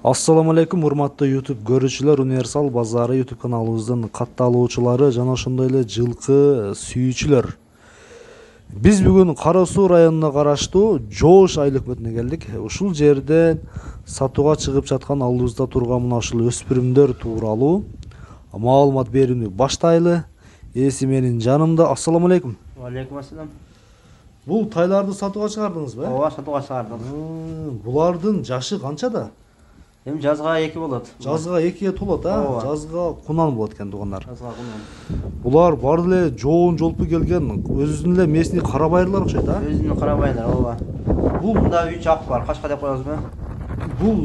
Assalamu alaikum урматтуу YouTube көрүүчүлөр, Универсал базары YouTube каналыбыздын катталуучулары жана ошондой эле жылкы сүйүүчүлөр. Биз бүгүн Кара Суу районуна караштуу Жоош айыл өкмөтүнө келдик. Ушул жерде сатууга чыгып жаткан алдыбызда турган мына ушул өспүрүмдөр тууралуу маалымат берүүнү баштайлы. Ээси менин жанымда. Ассаламу алейкум. Алейкум ассалам. Бул тайларды сатууга чыгардыңызбы? Ооба, сатууга чыгардык. Булардын жашы канчада? Эми жазга 2 болот. Жазга 2-ге толот, Ооба. Жазга кунан болот экен туугандар. Жазга кунан. Булар баары эле жоон жолпу келген, өзүнүн эле местный карабайырлар окшойт, Өзүнүн карабайлар, ооба. Бул Мында 3 ак бар, качка деп коебузбу? бул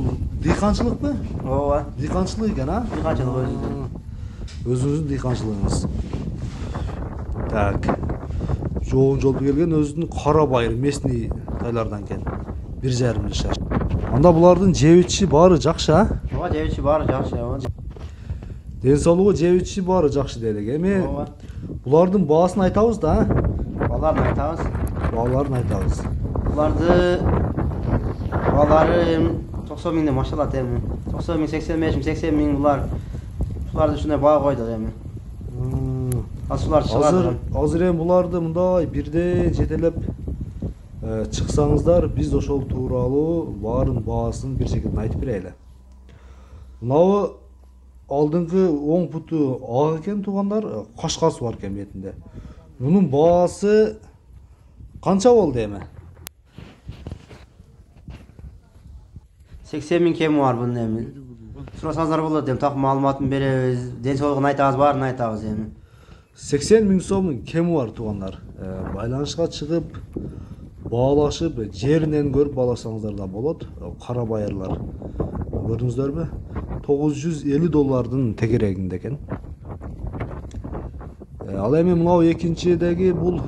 дыйканчылыкпы? Ооба. Дыйканчылык экен, Дыйканчылык өзүнүн. Өзүңүздүн дыйканчылыгыңыз. Так. Жоон жолпу келген өзүнүн карабайыр местный тайлардан экен. 1,5 жаш. Анда булардын жебичи баары жакшы, Ооба, жебичи баары жакшы, ооба. Ден соолугу жебичи баары жакшы делик. Эми Ооба. булардын баасын айтабыз да, Баларын айтабыз. Бааларын айтабыз. Балары 90 миңден машалат эми. 90 миң, 85 миң, 80 миң булар. Буларды ушундай баа койдук эми. Асуулар чыгат. Азыр эми буларды мындай бирден жетелеп чыксаңыздар, биз ошол тууралуу баарын баасын бир чекитин айтып берели. Мынабы алдыңкы оң путу ак экен туугандар, кашкасы бар экен бетинде. Мунун баасы канча болду эми? 80 миң кеми бар bunun эми. Сурасаңыздар болот эми, так маалыматын беребиз. Ден соолугун айтабыз, баарын айтабыз эми. 80 миң сомдун кеми бар туугандар. Байланышка чыгып, баалашып, жеринен көрүп бааласаңыздар да болот. Карабайырлар. Көрдүңүздөрбү? $950 тегерегинде экен. Ал эми мынау экинчидеги бул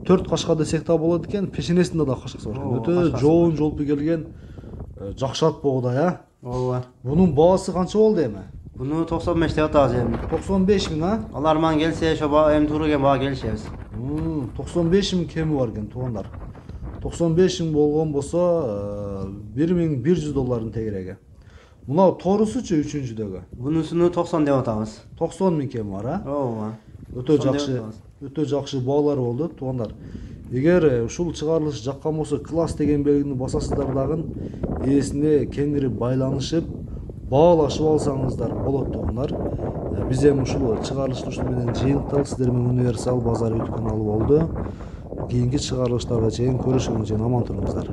4 кашка десек да болот экен. Пешенесинде да кашкасы бар экен. Өтө жоон жолпу келген жакшат боғдай, Ооба. Бунун баасы канча болду эми? Буну 95 деп атабыз эми. 95 миң, Алар ман келсе, ошо баа эми туура келген баа келишебиз. 95 миң кеми бар экен туугандар. 95 миң болгон болсо $1100 тегереги. Мына торусучу үчүнчүдөгү. Бунусуну 90 деп атабыз. 90 миң кеми бар, Ооба. Өтө жакшы баалар болду туугандар. Эгер ушул чыгарылыш жаккан болсо, класс деген белгини басасыздар дагы, ээсине кеңири байланышып, баалашып алсаңыздар болот туугандар. Биз эми ушул чыгарылышты ушул менен жыйынтыктап, сиздер менен Универсал базары YouTube каналы болду. Кийинки чыгарылыштарга чейин көрүшүңүз үчүн аман туруңуздар.